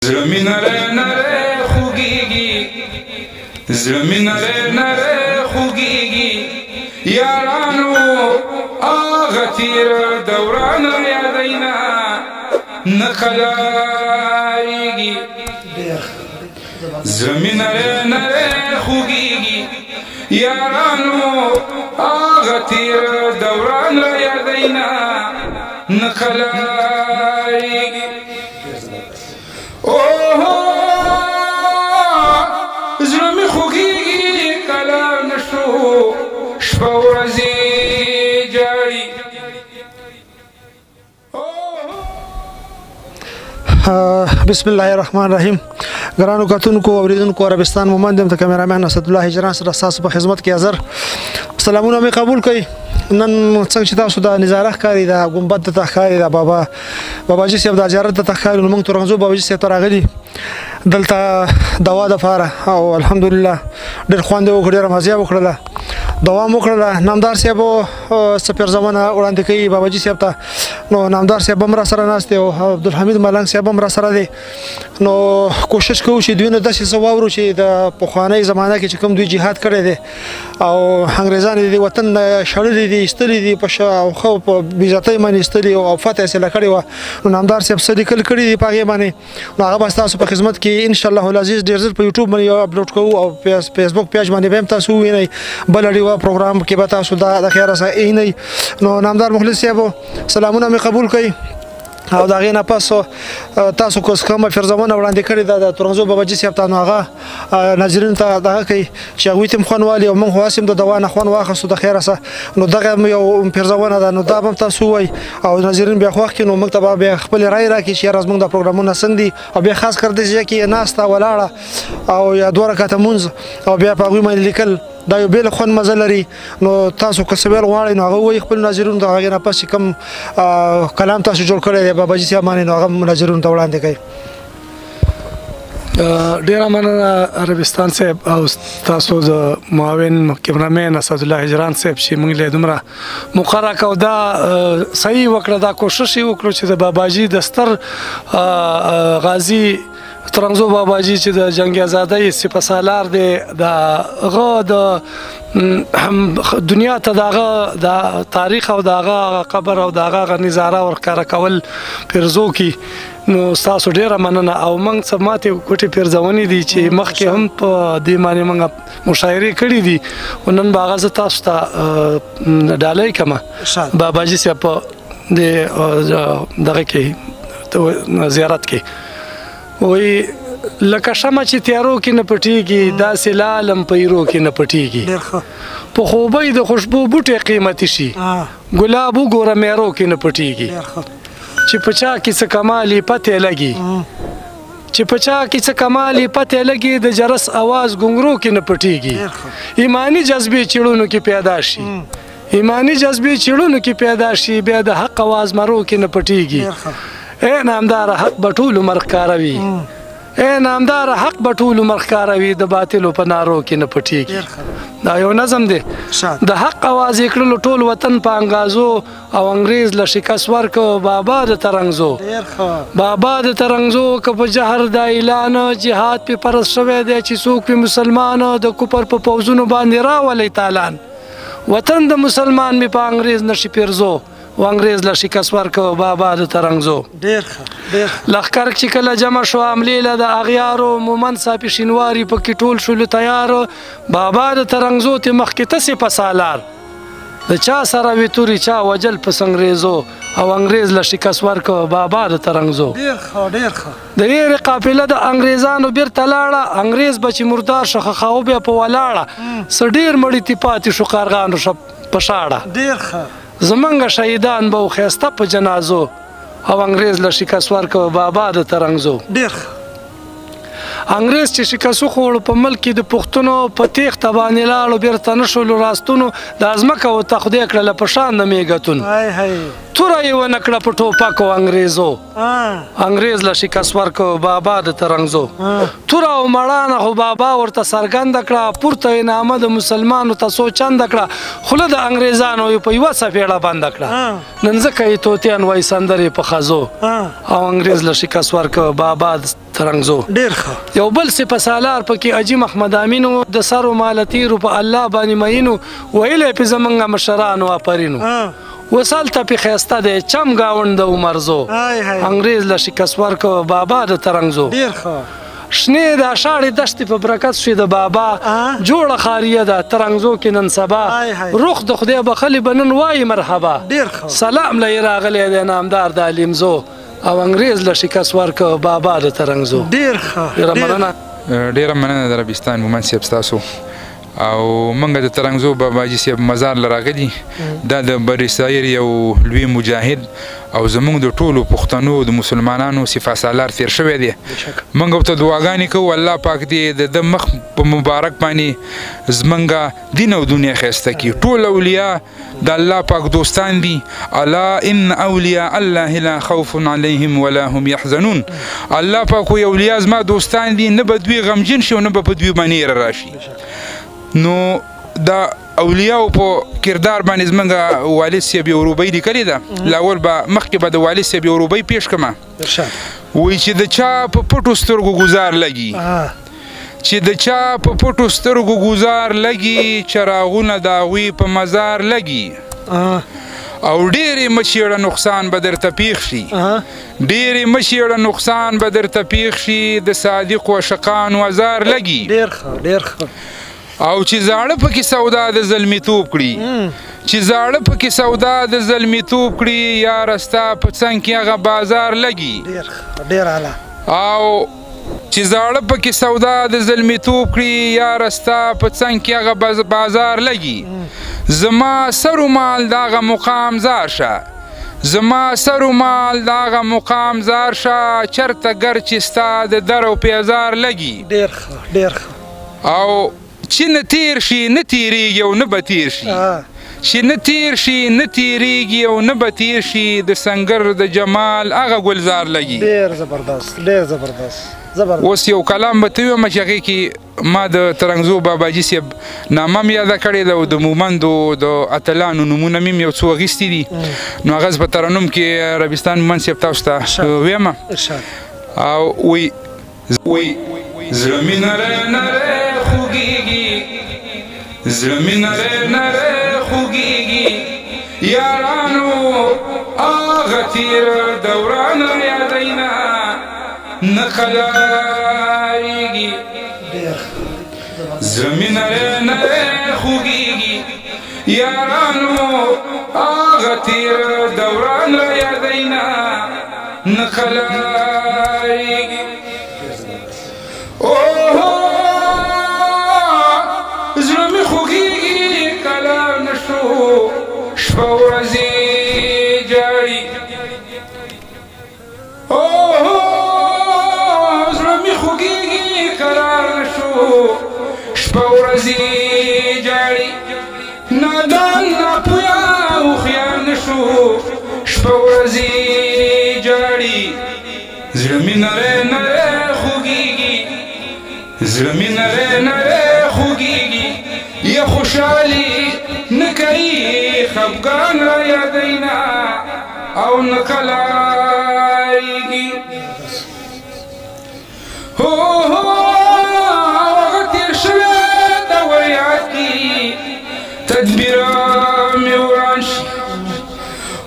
زړه مې نری نری خوږېږي زړه مې نری نری خوږېږي یارانو هغه تېره دوران یادینا نه قلاریږي زړه مې نری نری خوږېږي یارانو هغه تېره دوران یادینا نه قلاریږي زړه مې خوږېږي کله نشو شپه ورځې جاړي بسم الله الرحمن الرحیم ګرانو کتونکو اوریدونکو عربستان مومند یم د کیمرامین اسدالله هجران سره ستاسو په خدمت کې حاضر سلامونه مې قبول کړئ نن څنګه چې تاسو د نظاره ښکاري د ګمبد ته ښکاري د باباجي صاحب د زیارت ته ښکاري نو موږ ترغنځو باباجي صاحب ته راغلي دلته دوا دپاره او الحمدلله ډېر خوند یې وکړ ډېره مزه یې وکړله دوا مو وکړله نامدار صاحب څه پیرزونه وړاندې کوي باباجي صاحب ته نو نامدار صاحب هم راسره ناست دی او عبدالحمید ملنګ صاحب هم راسره دی نو کوشش کوو چې دوی نه داسې څه واورو چې د پخوانۍ زمانه کې چې کوم دوی جهاد کړی دی او انګریزان د وطن نه شړلي دي ایستلي دي په ښه په بېعزتۍ باندې ایستلي او فتح یې حاصله کړې وه نو نامدار صاحب څه لیکل کړي دي په هغې باندې نو هغه به ستاسو په خدمت کې انشاءالله العزیز ډېر ژر په یوټیوب باندې اپلوډ کوو او فیسبوک پیج باندې به هم تاسو ووینئ بله ډېوه پروګرام کې به تاسو د خیره سره اینئ نو نامدار مخلص صاحبو سلامونه مې قبول کړئ او د هغې نه پس تاسو که کومه فرضونه وړاندې کړې ده د ترغنځو باباجي صاحب ته نو هغه ناظرینو ته دغه کوي چې هغوی ته هم خوند والي او موږ خو هسې هم د دوا نه خوند واخیستو د خیره سره نو دغه یو فرضونه ده نو دا به هم تاسو ووایئ او ناظرین بیا خوښ کړي نو موږ ته به بیا خپلې رایې راکړي چې یاره زموږ د پروګرامونه څنګه دي او بیا خاص کر داسې ځای کې ناسته ولاړه او یا 2 رکعته مونځ او بیا په هغوی باندې لیکل دا یو بېل خوند مزه لري نو تاسو که څه ویل غواړئ نو هغه ووایي خپلو ناظرینو ته هغې نه پس چې کوم کلام تاسو جوړ کړی دی باباجي صاحب باندې نو هغه ناظرینو ته وړاندې کوئ ډیره مننه عربستان صاحب او تاسو د معاون کیمرامین اسدالله هجران صاحب چې موږ له دومره مقرره کو دا صحیح وکړه دا کوشش یې وکړو چې د باباجي د ستر غازي ترنګزو باباجي چې د جنگ آزادۍ سپهسالار دی د هغه د دنیا ته د هغه د تاریخ او د هغه قبر او د هغه نظاره ورښکاره کول پیرزو کې نو ستاسو ډېره مننه او موږ څه ماتې کوټې پیرزونې دي چې مخکې هم په دې باندې موږ مشاعرې کړي دي او نن به هغه زه تاسو ته ډالۍ کړمه باباجي صاحب په دغه کې زیارت کې وایي لکه شمع چې تیارو کې نه پټېږي داسې لالم په ایرو کې نه پټېږي په خوبۍ د خوشبو بوټی قیمتي شي ګلاب وګوره میرو کې نه پټېږي چې په چا کې څه کمالي پتې لګي چې په چا کې څه کمالي پتې لګي د جرس اواز ګونګرو کې نه پټېږي ایماني جذبې چړونو کې پیدا شي ایماني جذبې چړونو کې پیدا شي بیا د حق اواز مرو کې نه پټېږي اے نامدار حق به ټول عمر ښکاروي اے نامدار حق به ټول عمر ښکاروي د باطلو په نارو کې نه پټېږي دا یو نظم دی د حق اواز یې کړلو ټول وطن په انګازو او انګریز له شکست ورکړو بابا د ترنګزو بابا د ترنګزو که په جهر د اعلان جهاد پې فرض شوی دی چې څوک پې مسلمان د کفر په پوځونو باندې راولئ تالان وطن د مسلمان مې په انګریز نشي پیرزو و انګریز له شکست ورکړو بابا د ترنګزو لښکر چې کله جمع شو حملې له د اغیارو مومند صاحب شینواري پکې ټول شولو تیار بابا د ترنګزو ته مخکې تسې په سالار د چا سره وي توري چا وجل په سنګریزو او انګریز له شکست ورکړو بابا د ترنګزو د هېرې قافله د انګریزانو بیرته لاړه انګریز به چې مردار شو خاو بیا په ولاړه څه ډېر مړي تې پاتې شو کارغانو په شاړه زمونږ شهیدان به و ښایسته په جنازو او انګریز له شکست ورکړو بابا د ترنګزو انګریز چې شکست وخوړو په ملک کې د پښتنو په تیښته باندې لاړو بیرته نه شولو راستونو دا ځمکه ورته خدای کړله په شان د میږتون توره یې ونه کړه په ټوپکو انګریزو انګریز له شکست ورکړو بابا د ترنګزو توره او مړانه خو بابا ورته څرګنده کړه پورته یې نامه د مسلمانو ته څو چنده کړه خوله د انګریزانو یې په یوه څپېړه بنده کړه نن ځکه یې طوطیان وایي سندرې په خزو او انګریز له شکست ورکړو بابا ترنګزو ډیر ښه یو بل سپه سالار پکې اجي محمد امینو د سرو مالتیرو په الله باندې مینو ویلی پې زمونږ مشرانو آفرینو وصل ته پې ښایسته دی چم ګاونډ د عمرزو انګریز له شکست ورکو بابا د ترنګزو ډیر ښه شنې د اشاړې دښتې په برکت شوې د بابا جوړه خاریه ده ترنګزو کې نن سبا روح د خدای بخلي به نن وایي مرحبا ډیر ښه سلام له یې راغلی دی نامدار د علیمزو او انګریز له شکست ورکو بابا د ترنګزو ډیر ښه ډېره مننه ډیره مننه د عربستان مومند صاحب ستاسو او موږ د ترنګزو باباجي صاحب مزار له راغلي دا د بر صغیر یو لوی مجاهد او زموږ د ټولو پښتنو د مسلمانانو صفه سالار تیر شوی دی موږ ورته دعاګانې کوو الله پاک دې د مخ په مبارک باندې زموږ دین او دنیا ښایسته کړي ټول اولیا د الله پاک دوستان دي الا ان اولیاء الله لا خوف علیهم ولا هم یحزنون الله پاک وایي اولیا زما دوستان دي نه به دوی غمجن شي او نه به په دوی باندې راشي نو دا اولیاء په کردار باندې زمونږ والد صاحب یو روبۍ لیکلې ده لاول به مخکې به د والد صاحب یو روبۍ پیش کړمه وایي چې د چا په پټو سترګو ګزار لګي چې د چا په پټو سترګو ګزار لګي چراغونه د هغوی په مزار لګي او ډېرې مچېړه نقصان به درته پیښ شي ډېرې مچېړه نقصان به درته پیښ شي د صادقو عشقانو ازار لګي ډېر ښه ډېر ښه او چې زاړه پکې سودا د زلمیتوب کړي چې زاړه پکې سودا د زلمیتوب کړي یاره ستا په څنګ کې هغه بازار لګي ډېر اعلی او چې زاړه پکې سودا د زلمیتوب کړي یاره ستا په څنګ کې هغه بازار لګي زما سرو مال د هغه مقام زار شه زما سرو مال د هغه مقام زار شه چرته ګر چې ستا د در او پیزار لګي ډېر ښه ډېر ښه او چې نه تیر شي نه تیریږي او نه به تیر شي چې نه تیر شي نه تیریږي او نه به تیر شي د سنګر د جمال هغه ګلزار لګي ډېر زبردست ډېر زبردست اوس یو کلام به ته ویم چې هغې کې ما د ترنګزو باباجي صاحب نامه م یاده کړې ده او د مومندو د اتلانو نومونه مې یو څو اخیستي دي نو هغه په ترنم کې عربستان مومند صاحب تاسو ته ویمه او وی زړه مې نری نری خوږېږي زړه مې نری نری خوږېږي یارانو هغه تېره دوران یادوینه نه قلاریږي زړه مې نری نری خوږېږي یارانو هغه تېره دوران یادوینه نه قلاریږي زړه مې خوږېږي کله نشو شپه ورځې جاړي زړه مې خوږېږي کله نشو شپه ورځې جاړي نادان ناپویا هوښیار نشو شپه ورځې جاړي زړه مې نری نری خوږېږي زړه مې نری نری خوږېږي یا خوشحالي نه کوي خفګان را یادوینه او نه قلاریږي هغه تېر شوی دور یاد کړي تدبیره مې وران شي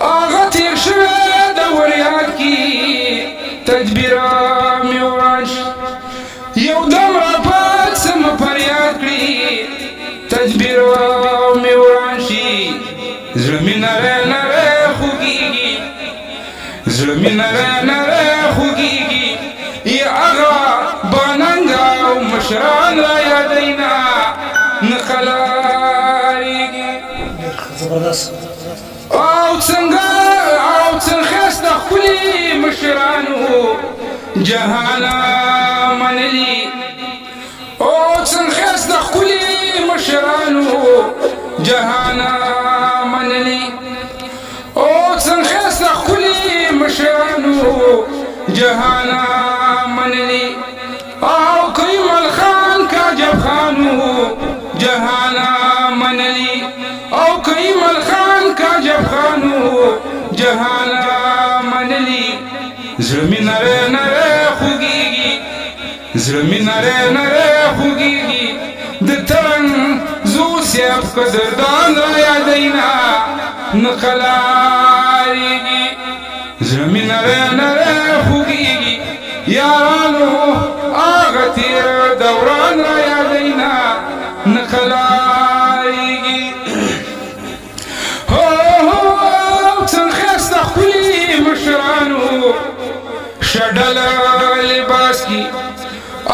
هغه تېر شوی دور یاد کړي تدبیره مې وران شي یو دم راپات سم فریاد کړي تدبیره مې وران شي زړه مې نری نری خوږېږي زړه مې نری نری خوږېږي یا هغه باننګه او مشران را یادوینه نه قلاریږي او څنګه ښایسته ښکلي مشرانو جهانه منلي او څنګه ښایسته ښکلي مشرانو جهانه منلي او څنګه ښایسته ښکلي مشرانو جهانه منلي او کیمل خان کاجب خانو جهانه منلي او کیمل خان کاجب خانو جهانه منلي زړه مې نری نری خوږېږي زړه مې نری نری خوږېږي د ترنګ زو صاحب قدردان را یادینا نه قلاریږي زړه مې نری نری خوږېږي یارانو هغه تېر دوران را یادینا نه قلاریږي څنګه ښکلي مشرانو شډل لباس کی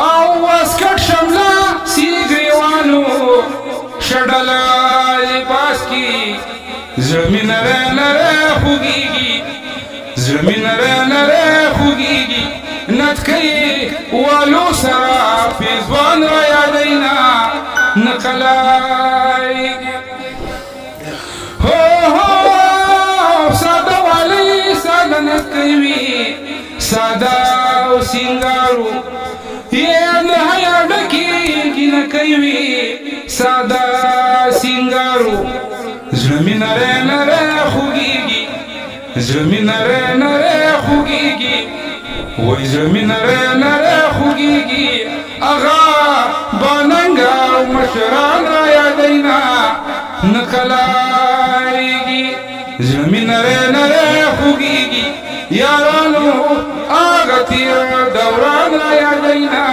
او واسکټ شمله سیګریوانو شډل لباس کی زړه مې نری نری خوږېږي زړه مې نری نری خوږېږي نتکۍ والو سره فیضوان را یادینا نه قلاریږي ساده والی ساده نتکۍ وي ساده او سینګارو یې د حیا ډکې جنکۍ وي ساده سینګارو زړه مې نری نری خوږېږي زړه مې نری نری خوږېږي وایي زړه مې نری نری خوږېږي هغه باننګه او مشران را یادینا نه قلاریږي زړه مې نری نری خوږېږي یارانو هغه تېر دوران را یادینا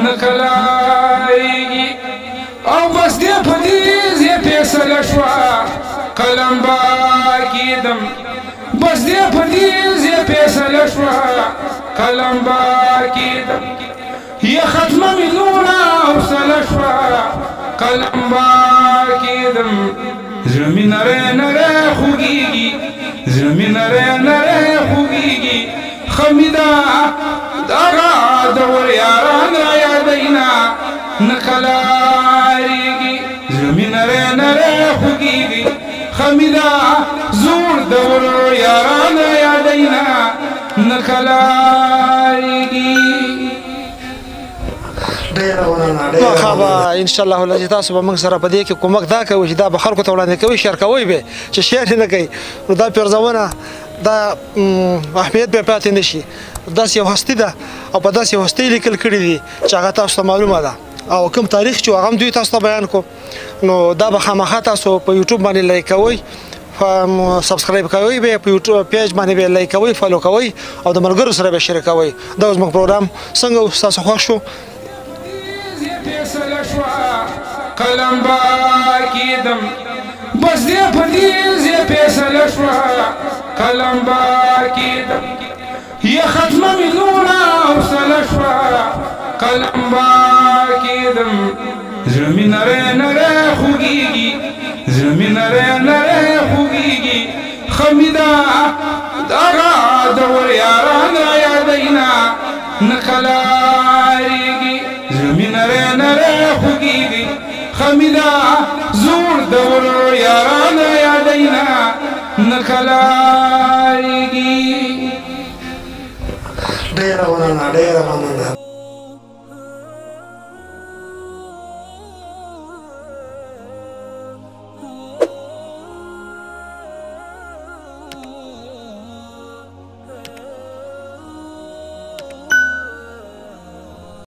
نه قلاریږي او بس دې په دې زه فیصله شوه قلم به کېدم بس دې په دې زه فیصله شوه قلم به کېدم یا ختمه مې نوره حوصله شوه قلم به کېدم زړه مې نری نری خوږېږي زړه مې نری نری خوږېږي ښه مې ده دغه دور یاران را یادینا نه قلاریږي زړه مې نری نری خوږېږي ښه مې ده زوړ دور یاران را یادینا نه قلاریږي ان شاء الله لږ تاسو به موږ سره په دې کې کومک دا کوي چې دا به خلکو ته وړاندې کوي شیر کوي به چې شیر نه کوي نو دا پیرزونه دا اهمیت به پاتې نشي داسې یو هستی ده او په داسې هستی لیکل کړي دي چې هغه تاسو ته معلومه ده او کوم تاریخ چې هغه دوی تاسو ته بیان کو نو دا به خامخا تاسو په یوټیوب باندې لایک کوئ سبسکرایب کوئ به په یوټیوب پیج باندې به لایک کوئ فالو کوئ او د ملګرو سره به شریک کوئ دا زموږ پروګرام څنګه تاسو خوښ شو قلم با کېدم بس دې په دې زه فیصله شوه قلم با کېدم یا ختمه مې نوره حوصله شوه قلم با کېدم زړه مې نری نری خوږېږي زړه مې نری نری خوږېږي ښه مې ده دغه دور یاران را یادینا نه قلاریږي زړه مې نری نری خوږېږي ښه مې ده زوړ دور یاران را یادینا نه قلاریږي ډېره مننه